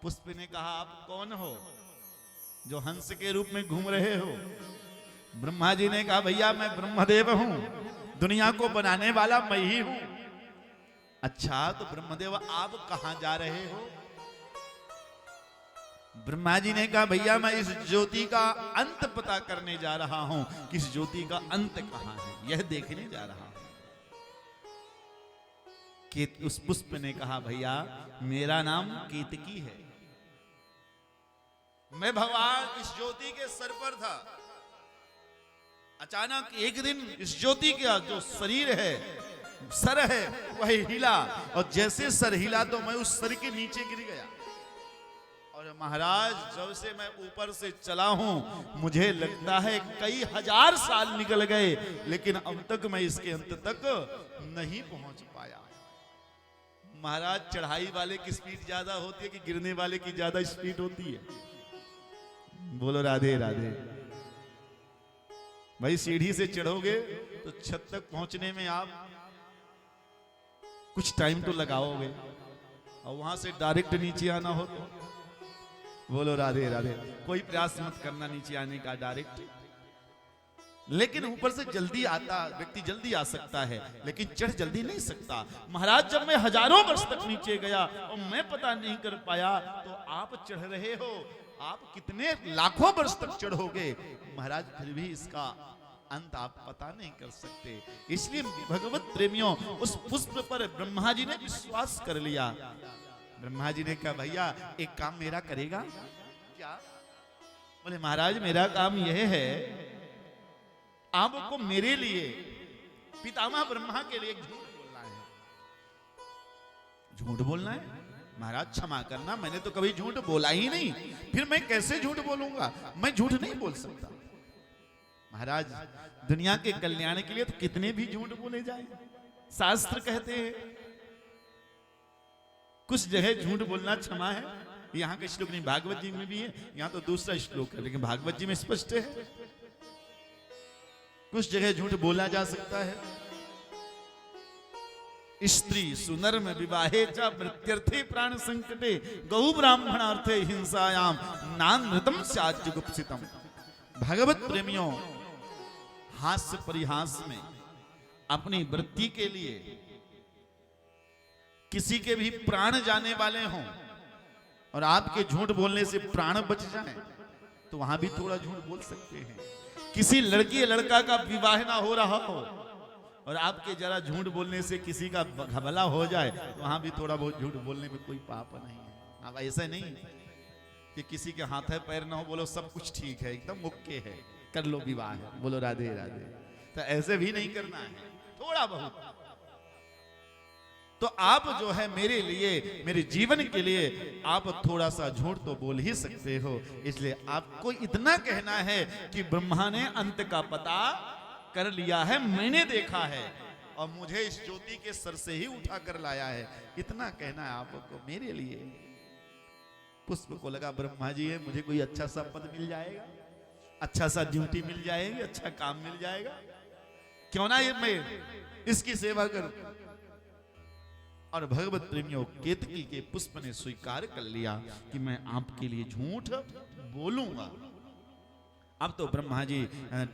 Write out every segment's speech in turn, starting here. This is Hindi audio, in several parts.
पुष्प ने कहा आप कौन हो जो हंस के रूप में घूम रहे हो? ब्रह्मा जी ने कहा भैया मैं ब्रह्मदेव हूं, दुनिया को बनाने वाला मैं ही हूं। अच्छा तो ब्रह्मदेव आप कहां जा रहे हो? ब्रह्मा जी ने कहा भैया मैं इस ज्योति का अंत पता करने जा रहा हूं कि इस ज्योति का अंत कहां है, यह देखने जा रहा हूं। उस पुष्प ने कहा भैया मेरा नाम केतकी है, मैं भगवान इस ज्योति के सर पर था। अचानक एक दिन इस ज्योति का जो शरीर है, सर है, वह हिला और जैसे सर हिला तो मैं उस सर के नीचे गिर गया। और महाराज जब से मैं ऊपर से चला हूं मुझे लगता है कई हजार साल निकल गए, लेकिन अब तक मैं इसके अंत तक नहीं पहुंच पाया। महाराज चढ़ाई वाले की स्पीड ज्यादा होती है कि गिरने वाले की ज्यादा स्पीड होती है? बोलो राधे राधे। भाई सीढ़ी से चढ़ोगे तो छत तक पहुंचने में आप कुछ टाइम तो लगाओगे, और वहां से डायरेक्ट नीचे आना हो तो बोलो राधे राधे। कोई प्रयास मत करना नीचे आने का डायरेक्ट, लेकिन ऊपर से जल्दी आता व्यक्ति जल्दी आ सकता है, लेकिन चढ़ जल्दी नहीं सकता। महाराज जब मैं हजारों वर्ष तक नीचे गया और मैं पता नहीं कर पाया, तो आप चढ़ रहे हो, आप कितने लाखों वर्ष तक चढ़ोगे, महाराज फिर भी इसका अंत आप पता नहीं कर सकते। इसलिए भगवत प्रेमियों उस पुष्प पर ब्रह्मा जी ने विश्वास कर लिया। ब्रह्मा जी ने कहा भैया एक काम मेरा करेगा क्या? बोले महाराज मेरा काम यह है आपको मेरे लिए पितामह ब्रह्मा के लिए झूठ बोलना है। झूठ बोलना है? महाराज क्षमा करना, मैंने तो कभी झूठ बोला ही नहीं, फिर मैं कैसे झूठ बोलूंगा? मैं झूठ नहीं बोल सकता। महाराज दुनिया के कल्याण के लिए तो कितने भी झूठ बोले जाए, शास्त्र कहते हैं कुछ जगह झूठ बोलना क्षमा है। यहां का श्लोक नहीं, भागवत जी में भी है, यहां तो दूसरा श्लोक है, लेकिन भागवत जी में स्पष्ट है कुछ जगह झूठ बोला जा सकता है। स्त्री सुनर्म विवाहे च मृत्यर्थे प्राण संकटे गौ ब्राह्मणार्थे हिंसायाम नानृतम स्यात् जुगुप्सितम। भगवत प्रेमियों हास्य परिहास में अपनी वृत्ति के लिए किसी के भी प्राण जाने वाले हों और आपके झूठ बोलने से प्राण बच जाएं, तो वहां भी थोड़ा झूठ बोल सकते हैं। किसी लड़की या लड़का का विवाह ना हो रहा हो और आपके जरा झूठ बोलने से किसी का घबला हो जाए, तो वहां भी थोड़ा बहुत झूठ बोलने में कोई पाप नहीं है। अब ऐसा नहीं कि किसी के हाथ है पैर ना हो, बोलो सब कुछ ठीक है, एकदम ओके है, कर लो विवाह है, बोलो राधे राधे। तो ऐसे भी नहीं करना है, थोड़ा बहुत। तो आप जो है मेरे लिए, मेरे जीवन के लिए आप थोड़ा सा झूठ तो बोल ही सकते हो। इसलिए आपको इतना कहना है कि ब्रह्मा ने अंत का पता कर लिया है, मैंने देखा है और मुझे इस ज्योति के सर से ही उठा कर लाया है, इतना कहना है आपको मेरे लिए। पुष्प को लगा ब्रह्मा जी है, मुझे कोई अच्छा सा पद मिल जाएगा, अच्छा सा ड्यूटी मिल जाएगी, अच्छा काम मिल जाएगा, क्यों ना ये मैं इसकी सेवा करूं। और भगवत प्रेमियों केतकी के पुष्प ने स्वीकार कर लिया कि मैं आपके लिए झूठ बोलूंगा। अब तो ब्रह्मा जी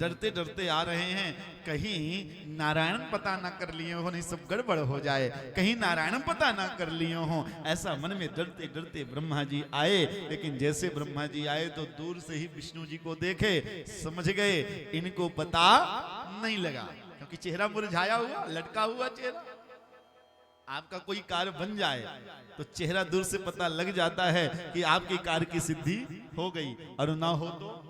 डरते डरते आ रहे हैं, कहीं नारायण पता ना कर लिए हो, नहीं सब गड़बड़ हो जाए, कहीं नारायण पता ना कर लिए हो, ऐसा मन में डरते डरते ब्रह्मा जी आए। लेकिन जैसे ब्रह्मा जी आए तो दूर से ही विष्णु जी को देखे, समझ गए इनको पता नहीं लगा, क्योंकि चेहरा मुरझाया हुआ, लटका हुआ चेहरा। आपका कोई कार्य बन जाए तो चेहरा दूर से पता लग जाता है कि आपकी कार्य की सिद्धि हो गई, और ना हो तो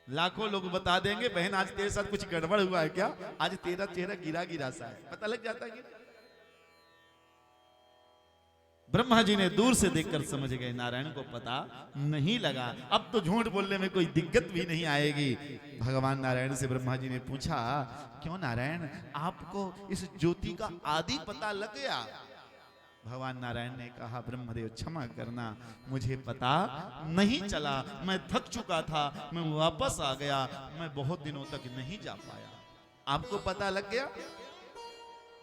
लाखों लोग बता देंगे बहन आज तेरे साथ कुछ गड़बड़ हुआ है क्या, आज तेरा चेहरा गिरा गिरा सा है, पता लग जाता है। ब्रह्मा जी ने दूर से देखकर समझ गए नारायण को पता नहीं लगा, अब तो झूठ बोलने में कोई दिक्कत भी नहीं आएगी। भगवान नारायण से ब्रह्मा जी ने पूछा, क्यों नारायण आपको इस ज्योति का आदि पता लग गया? भगवान नारायण ने कहा, ब्रह्मदेव क्षमा करना, मुझे पता नहीं चला, मैं थक चुका था, मैं वापस आ गया, मैं बहुत दिनों तक नहीं जा पाया। आपको पता लग गया?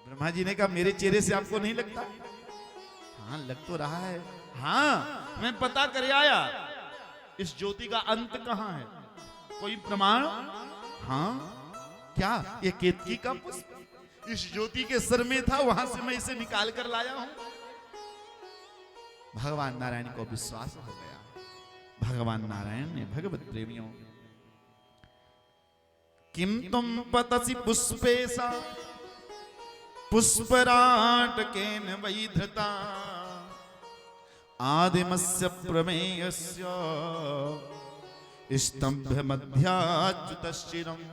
ब्रह्मा जी ने कहा, मेरे चेहरे से आपको नहीं लगता? हाँ लग तो रहा है। हाँ मैं पता कर आया, इस ज्योति का अंत कहां है, कोई प्रमाण? हाँ क्या? ये केतकी का पुष्प इस ज्योति के सर में था, वहां से मैं इसे निकाल कर लाया हूं। भगवान नारायण को विश्वास हो गया। भगवान नारायण ने भगवत प्रेमियों, किम तुम पतसि पुष्पेसा पुष्पराटकेन वै धृता आदिमस्य प्रमेयस्य स्तंभ मध्याच्युतश्चिरम्।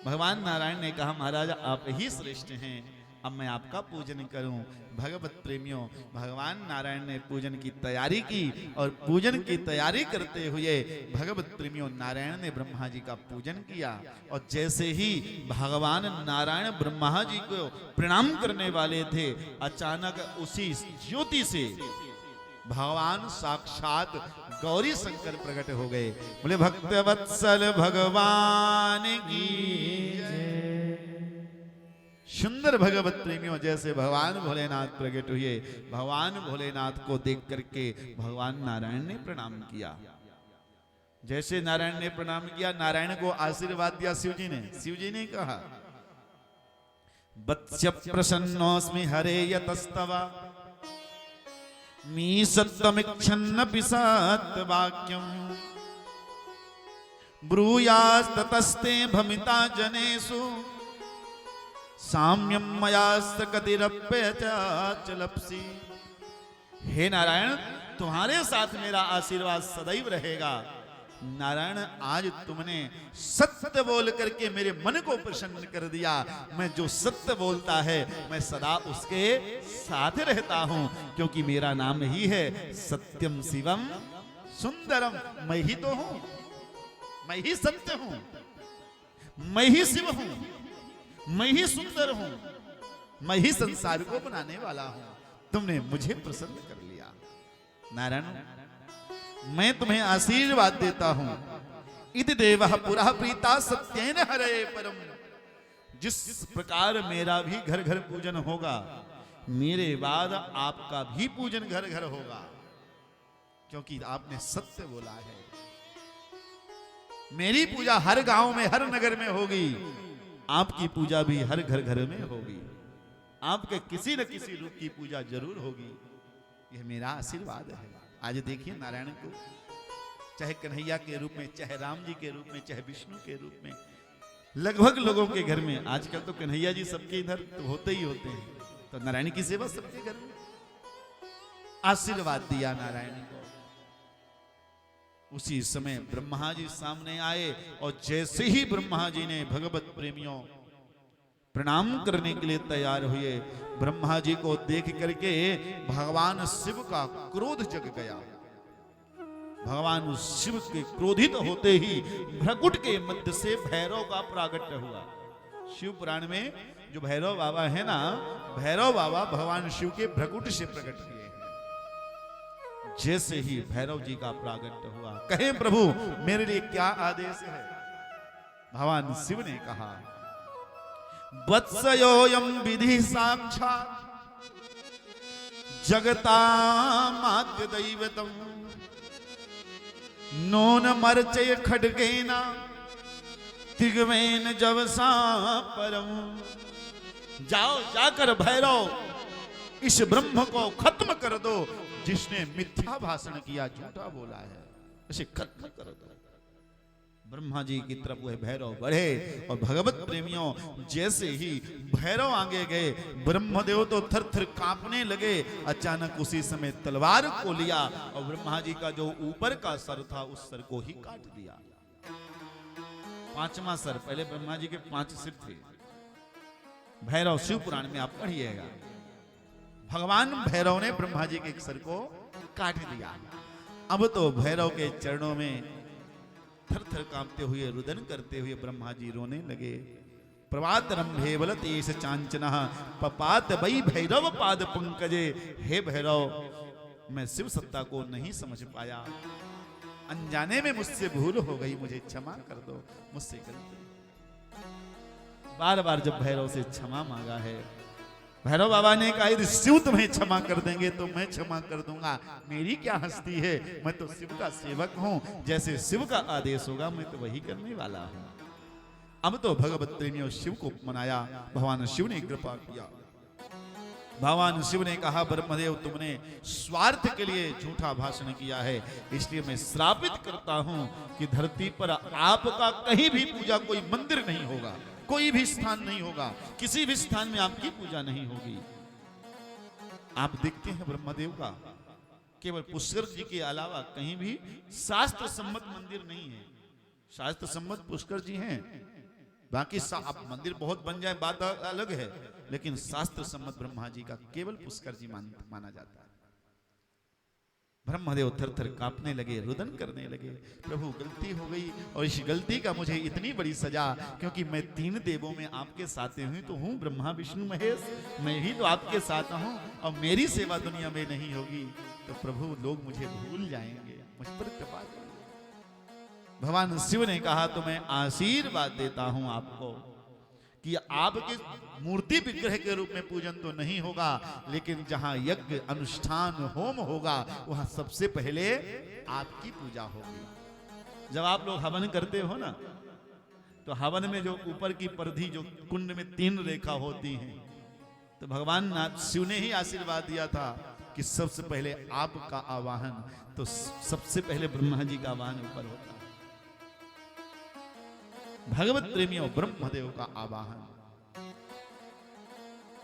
भगवान नारायण ने कहा महाराज आप ही श्रेष्ठ हैं, अब मैं आपका पूजन करूं। भगवत प्रेमियों, भगवान नारायण ने पूजन की तैयारी की और पूजन की तैयारी करते हुए भगवत प्रेमियों नारायण ने ब्रह्मा जी का पूजन किया। और जैसे ही भगवान नारायण ब्रह्मा जी को प्रणाम करने वाले थे, अचानक उसी ज्योति से भगवान साक्षात गौरी शंकर प्रकट हो गए। बोले भक्तवत्सल भगवान की जय। सुंदर भगवत प्रेमियों, जैसे भगवान भोलेनाथ प्रकट हुए, भगवान भोलेनाथ को देख करके भगवान नारायण ने प्रणाम किया। जैसे नारायण ने प्रणाम किया, नारायण को आशीर्वाद दिया शिव जी ने। शिव जी ने कहा वत्स्य प्रसन्नोस्मि हरे यतस्तवा मी सत्तमिच्छन्न पिसत्वाक्यम ब्रूयास्ततस्ते भमिता जनेषु साम्यम मयास्त कतिरप्यचलप्सी। हे नारायण, तुम्हारे साथ मेरा आशीर्वाद सदैव रहेगा। नारायण, आज तुमने सत्य बोल करके मेरे मन को प्रसन्न कर दिया। मैं जो सत्य बोलता है मैं सदा उसके साथ रहता हूं, क्योंकि मेरा नाम ही है सत्यम शिवम सुंदरम। मैं ही तो हूं, मैं ही सत्य हूं, मैं ही शिव हूं, मैं ही सुंदर हूं, मैं ही संसार को बनाने वाला हूं। तुमने मुझे प्रसन्न कर लिया। नारायण, मैं तुम्हें आशीर्वाद देता हूं। इति देवः पुरः प्रीता सत्येन हरे परम। जिस प्रकार मेरा भी घर घर पूजन होगा, मेरे बाद आपका भी पूजन घर घर होगा, क्योंकि आपने सत्य बोला है। मेरी पूजा हर गांव में, हर नगर में होगी, आपकी पूजा भी हर घर घर में होगी। आपके किसी न किसी रूप की पूजा जरूर होगी। यह मेरा आशीर्वाद है। आज देखिए नारायण को, चाहे कन्हैया के रूप में, चाहे राम जी के रूप में, चाहे विष्णु के रूप में, लगभग लोगों के घर में आजकल तो कन्हैया जी सबके इधर तो होते ही होते हैं, तो नारायण की सेवा सबके घर में। आशीर्वाद दिया नारायण को। उसी समय ब्रह्मा जी सामने आए और जैसे ही ब्रह्मा जी ने भगवत प्रेमियों प्रणाम करने के लिए तैयार हुए, ब्रह्मा जी को देख करके भगवान शिव का क्रोध जग गया। भगवान शिव के क्रोधित होते ही भ्रकुट के मध्य से भैरव का प्रागट्य हुआ। शिव पुराण में जो भैरव बाबा है ना, भैरव बाबा भगवान शिव के भ्रकुट से प्रकट हुए। जैसे ही भैरव जी का प्रागट्य हुआ, कहे प्रभु मेरे लिए क्या आदेश है? भगवान शिव ने कहा वत्सयोयम विधि साक्षात् जगतामाद्य दैवतम नोन मर्चय खड्गेना तिग्वेन जवसा परम। जाओ, जाकर भैरव इस ब्रह्म को खत्म कर दो, जिसने मिथ्या भाषण किया, झूठा बोला है, इसे खत्म कर दो। ब्रह्मा जी की तरफ वह भैरव बढ़े और भगवत प्रेमियों जैसे ही भैरव आगे गए, ब्रह्मदेव तो थर थर कांपने लगे। अचानक उसी समय तलवार को लिया और ब्रह्मा जी का जो ऊपर का सर था उस सर को ही काट दिया। पांचवा सर, पहले ब्रह्मा जी के 5 सिर थे। भैरव शिव पुराण में आप पढ़िएगा, भगवान भैरव ने ब्रह्मा जी के एक सर को काट दिया। अब तो भैरव के चरणों में थर थर कांपते हुए, रुदन करते हुए ब्रह्मा जी रोने लगे। प्रभात रंभे बलतेश चांचनः पपात वै भैरव पाद पंकजे। हे भैरव, मैं शिव सत्ता को नहीं समझ पाया, अनजाने में मुझसे भूल हो गई, मुझे क्षमा कर दो, मुझसे गलती। बार बार जब भैरव से क्षमा मांगा है, भैरव बाबा ने कहा यदि शिव तुम्हें क्षमा कर देंगे तो मैं क्षमा कर दूंगा, मेरी क्या हस्ती है, मैं तो शिव का सेवक हूं, जैसे शिव का आदेश होगा मैं तो वही करने वाला हूं। अब तो भगवत प्रेमियों शिव को मनाया, भगवान शिव ने कृपा किया। भगवान शिव ने कहा ब्रह्मदेव तुमने स्वार्थ के लिए झूठा भाषण किया है, इसलिए मैं श्रापित करता हूं कि धरती पर आपका कहीं भी पूजा, कोई मंदिर नहीं होगा, कोई भी स्थान नहीं होगा, किसी भी स्थान में आपकी पूजा नहीं होगी। आप देखते हैं ब्रह्मदेव का केवल पुष्कर जी के अलावा कहीं भी शास्त्र सम्मत मंदिर नहीं है। शास्त्र सम्मत पुष्कर जी हैं, बाकी अब मंदिर बहुत बन जाए बात अलग है, लेकिन शास्त्र सम्मत ब्रह्मा जी का केवल पुष्कर जी माना जाता है। ब्रह्मदेव थर थर कांपने लगे, रुदन करने लगे, प्रभु गलती हो गई और इस गलती का मुझे इतनी बड़ी सजा, क्योंकि मैं 3 देवों में आपके साथ हुई तो हूँ ब्रह्मा विष्णु महेश, मैं ही तो आपके साथ हूँ और मेरी सेवा दुनिया में नहीं होगी तो प्रभु लोग मुझे भूल जाएंगे, मुझ पर कृपा करो। भगवान शिव ने कहा तो मैं आशीर्वाद देता हूं आपको कि आपके मूर्ति विग्रह के रूप में पूजन तो नहीं होगा, लेकिन जहां यज्ञ अनुष्ठान होम होगा वहां सबसे पहले आपकी पूजा होगी। जब आप लोग हवन करते हो ना, तो हवन में जो ऊपर की परिधि, जो कुंड में 3 रेखा होती हैं, तो भगवान शिव ने ही आशीर्वाद दिया था कि सबसे पहले आपका आवाहन, तो सबसे पहले ब्रह्मा जी का आवाहन ऊपर होता है। भगवत प्रेमियों ब्रह्मदेव का आवाहन,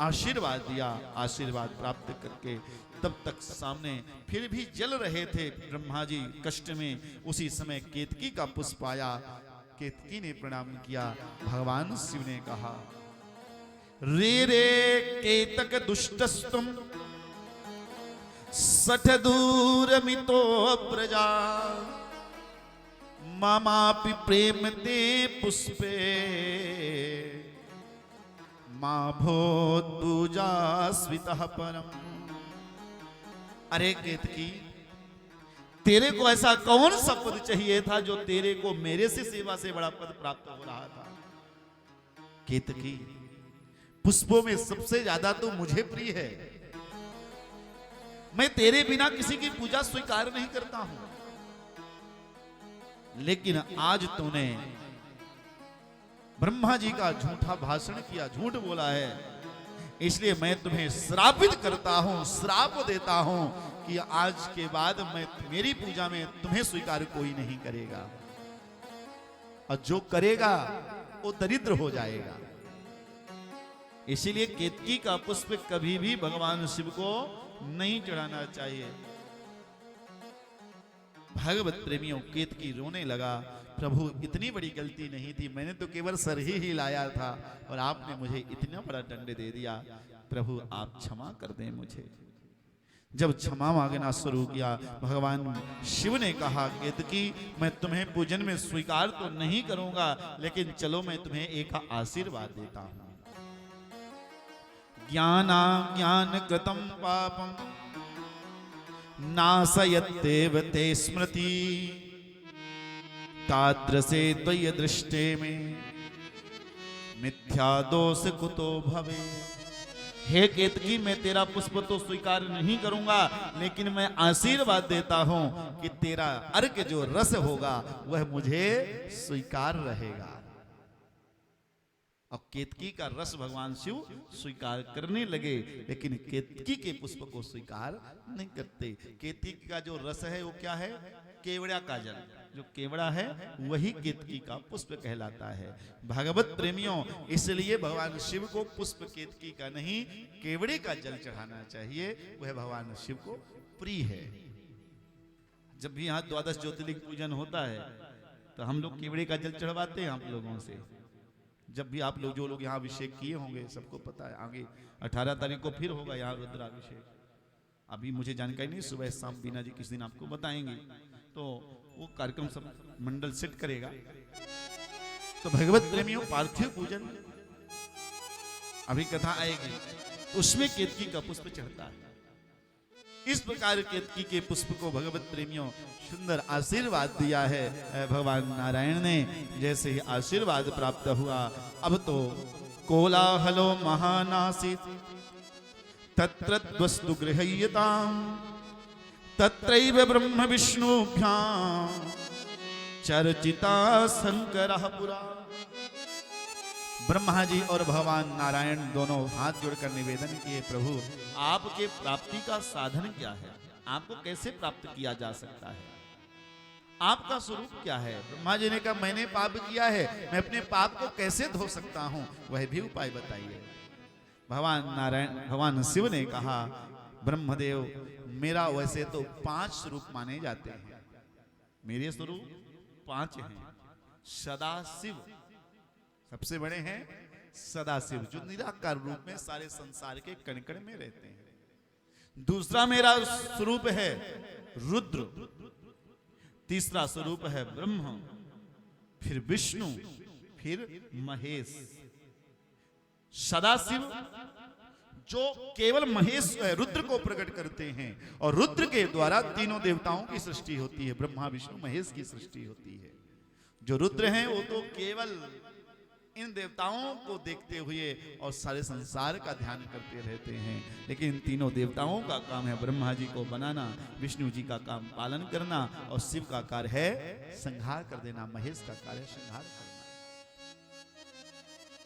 आशीर्वाद दिया, आशीर्वाद प्राप्त करके तब तक सामने फिर भी जल रहे थे ब्रह्मा जी कष्ट में। उसी समय केतकी का पुष्प आया, केतकी ने प्रणाम किया। भगवान शिव ने कहा रे रे केतक दुष्टस्तुम सठ दूर मितो प्रजा मामापि प्रेम ते पुष्पे मां भूत पूजा स्वितः परम। अरे केतकी, तेरे को ऐसा कौन सा पद चाहिए था जो तेरे को मेरे से सेवा से बड़ा पद प्राप्त हो रहा था? केतकी, पुष्पों में सबसे ज्यादा तो मुझे प्रिय है, मैं तेरे बिना किसी की पूजा स्वीकार नहीं करता हूं, लेकिन आज तूने ब्रह्मा जी का झूठा भाषण किया, झूठ बोला है, इसलिए मैं तुम्हें श्रापित करता हूं, श्राप देता हूं कि आज के बाद मैं मेरी पूजा में तुम्हें स्वीकार कोई नहीं करेगा, और जो करेगा वो दरिद्र हो जाएगा। इसीलिए केतकी का पुष्प कभी भी भगवान शिव को नहीं चढ़ाना चाहिए। भगवत प्रेमियों केतकी रोने लगा, प्रभु इतनी बड़ी गलती नहीं थी, मैंने तो केवल सर ही लाया था और आपने मुझे इतना बड़ा दंड दे दिया, प्रभु आप क्षमा कर दें मुझे। जब क्षमा मांगना शुरू किया, भगवान शिव ने कहा केतकी, मैं तुम्हें पूजन में स्वीकार तो नहीं करूंगा, लेकिन चलो मैं तुम्हें एक आशीर्वाद देता हूं। ज्ञाना ज्ञान कृतम पापम नाशयत्येव ते स्मृति तादृशे त्वयि दृष्टे में मिथ्या दोष कुतो भवे। हे केतकी, मैं तेरा पुष्प तो स्वीकार नहीं करूंगा, लेकिन मैं आशीर्वाद देता हूं कि तेरा अर्घ जो रस होगा वह मुझे स्वीकार रहेगा। और केतकी का रस भगवान शिव स्वीकार करने लगे, लेकिन केतकी के पुष्प को स्वीकार नहीं करते। केतकी का जो रस है वो क्या है? केवड़ा का जल, जो केवड़ा है वही केतकी का पुष्प कहलाता है। भागवत प्रेमियों, इसलिए भगवान शिव को पुष्प केतकी का नहीं, केवड़े का जल चढ़ाना चाहिए, वह भगवान शिव को प्रिय है। जब भी यहाँ 12 ज्योतिर्लिंग पूजन होता है तो हम लोग केवड़े का जल चढ़वाते हैं आप लोगों से। जब भी आप लोग, जो लोग यहाँ अभिषेक किए होंगे सबको पता है, आगे 18 तारीख को फिर होगा यहाँ रुद्राभिषेक। अभी मुझे जानकारी नहीं, सुबह शाम बीना जी किस दिन आपको बताएंगे, तो वो कार्यक्रम सब मंडल सेट करेगा। तो भगवत प्रेमियों, पार्थिव पूजन अभी कथा आएगी, उसमें केतकी का पुष्प चढ़ता है। इस प्रकार केतकी के पुष्प को भगवत प्रेमियों सुंदर आशीर्वाद दिया है भगवान नारायण ने। जैसे ही आशीर्वाद प्राप्त हुआ, अब तो कोलाहलो महानासित तत्र वस्तु गृह्यताम तत्रैव ब्रह्म विष्णुभ्याम चर्चिता शंकरः पुरा। ब्रह्मा जी और भगवान नारायण दोनों हाथ जोड़कर निवेदन किए, प्रभु आपके प्राप्ति का साधन क्या है, आपको कैसे प्राप्त किया जा सकता है, आपका स्वरूप क्या है। ब्रह्मा जी ने कहा मैंने पाप किया है, मैं अपने पाप को कैसे धो सकता हूं, वह भी उपाय बताइए। भगवान शिव ने कहा ब्रह्मदेव मेरा वैसे तो 5 स्वरूप माने जाते हैं, मेरे स्वरूप 5 हैं। सदाशिव सबसे बड़े हैं, सदाशिव जो निराकार रूप में सारे संसार के कण कण में रहते हैं। दूसरा मेरा स्वरूप है रुद्र, तीसरा स्वरूप है ब्रह्म, फिर विष्णु, फिर महेश। सदाशिव जो केवल महेश रुद्र को प्रकट करते हैं और रुद्र के द्वारा तीनों देवताओं की सृष्टि होती है, ब्रह्मा विष्णु महेश की सृष्टि होती है। जो रुद्र हैं वो तो केवल इन देवताओं को देखते हुए और सारे संसार का ध्यान करते रहते हैं, लेकिन इन तीनों देवताओं का काम है ब्रह्मा जी को बनाना, विष्णु जी का काम पालन करना और शिव का कार्य है संहार कर देना, महेश का कार्य है संहार करना।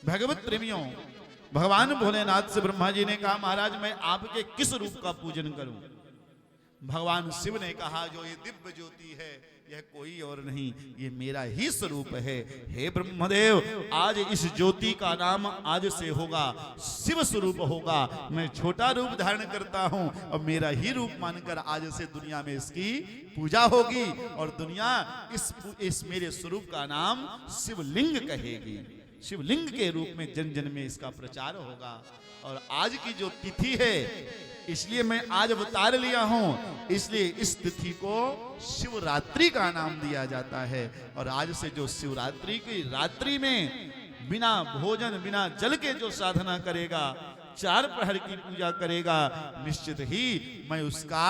भगवत प्रेमियों, भगवान भोलेनाथ से ब्रह्मा जी ने कहा महाराज मैं आपके किस रूप का पूजन करूं। भगवान शिव ने कहा जो ये दिव्य ज्योति है यह कोई और नहीं, ये मेरा ही स्वरूप है। हे ब्रह्मदेव आज इस ज्योति का नाम आज से होगा शिव स्वरूप होगा। मैं छोटा रूप धारण करता हूं और मेरा ही रूप मानकर आज से दुनिया में इसकी पूजा होगी और दुनिया इस मेरे स्वरूप का नाम शिवलिंग कहेगी। शिवलिंग के रूप में जन जन में इसका प्रचार होगा। और आज की जो तिथि है इसलिए मैं आज अवतार लिया हूं, इसलिए इस तिथि को शिवरात्रि का नाम दिया जाता है। और आज से जो शिवरात्रि की रात्रि में बिना भोजन बिना जल के जो साधना करेगा, 4 प्रहर की पूजा करेगा, निश्चित ही मैं उसका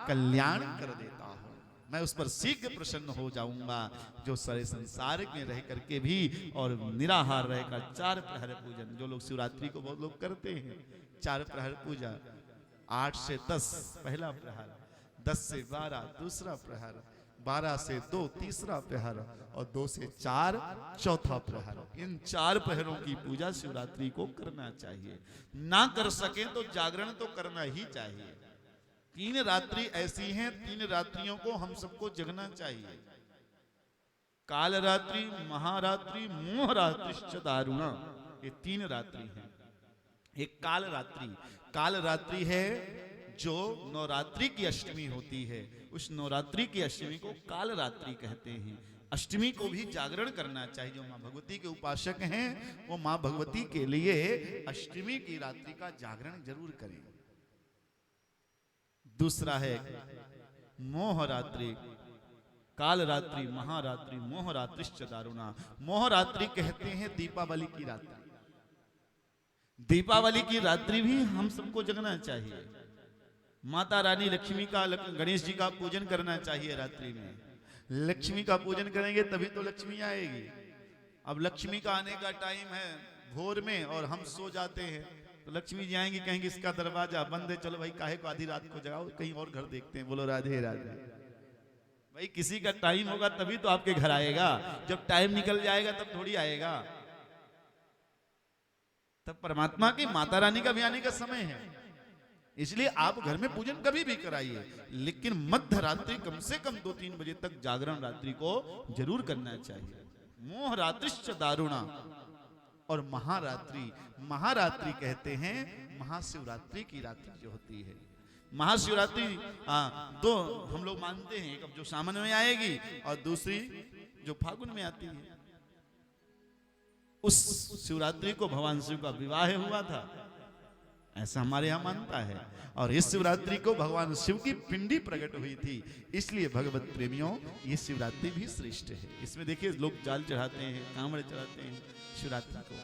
कल्याण कर देता हूं, मैं उस पर शीघ्र प्रसन्न हो जाऊंगा। जो सारे संसार में रह करके भी और निराहार रहकर 4 प्रहर पूजन, जो लोग शिवरात्रि को बहुत लोग करते हैं 4 प्रहर पूजा, 8 से 10 पहला प्रहर, 10 से 12 दूसरा प्रहर, 12 से 2 तीसरा प्रहर और 2 से 4 चौथा प्रहर। इन 4 प्रहरों की पूजा शिवरात्रि को करना चाहिए। ना कर सके तो जागरण तो करना ही चाहिए। 3 रात्रि ऐसी हैं, 3 रात्रियों को हम सबको जगना चाहिए। काल रात्रि, महारात्रि, मोह रात्रिश्च दारुणा, ये 3 रात्रि हैं। एक काल रात्रि, काल रात्रि है जो नवरात्रि की अष्टमी होती है, उस नवरात्रि की अष्टमी को काल रात्रि कहते हैं। अष्टमी को भी जागरण करना चाहिए। जो माँ भगवती के उपासक हैं वो माँ भगवती के लिए अष्टमी की रात्रि का जागरण जरूर करें। दूसरा है मोह रात्रि, काल रात्रि, महारात्रि, मोह रात्रिश्च दारुणा। मोह रात्रि कहते हैं दीपावली की रात्रि। दीपावली की रात्रि भी हम सबको जगना चाहिए। माता रानी लक्ष्मी का, गणेश जी का पूजन करना चाहिए रात्रि में। लक्ष्मी का पूजन करेंगे तभी तो लक्ष्मी आएगी। अब लक्ष्मी का आने का टाइम है भोर में और हम सो जाते हैं तो लक्ष्मी जी आएंगी, कहेंगे इसका दरवाजा बंद है, चलो भाई काहे को आधी रात को जगाओ, कहीं और घर देखते हैं। बोलो राधे राधे। भाई किसी का टाइम होगा तभी तो आपके घर आएगा, जब टाइम निकल जाएगा तब थोड़ी आएगा। तब परमात्मा की, माता रानी का भी आने का समय है। इसलिए आप घर में पूजन कभी भी कराइए, लेकिन मध्य रात्रि कम से कम 2-3 बजे तक जागरण रात्रि को जरूर करना चाहिए। मोह रात्रिश्च दारुणा। और महारात्रि, महारात्रि कहते हैं महाशिवरात्रि की रात्रि जो होती है। महाशिवरात्रि दो हम लोग मानते हैं, एक जो सावन में आएगी और दूसरी जो फागुन में आती है। उस शिवरात्रि को भगवान शिव का विवाह हुआ था, ऐसा हमारे यहाँ मानता है। और इस शिवरात्रि को भगवान शिव की पिंडी प्रकट हुई थी, इसलिए भगवत प्रेमियों ये शिवरात्रि भी श्रेष्ठ है। इसमें देखिए लोग जाल चढ़ाते हैं, कांवड़ चढ़ाते हैं शिवरात्रि को।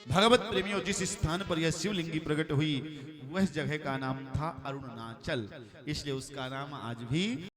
भगवत प्रेमियों जिस स्थान पर यह शिवलिंगी प्रकट हुई वह जगह का नाम था अरुणाचल, इसलिए उसका नाम आज भी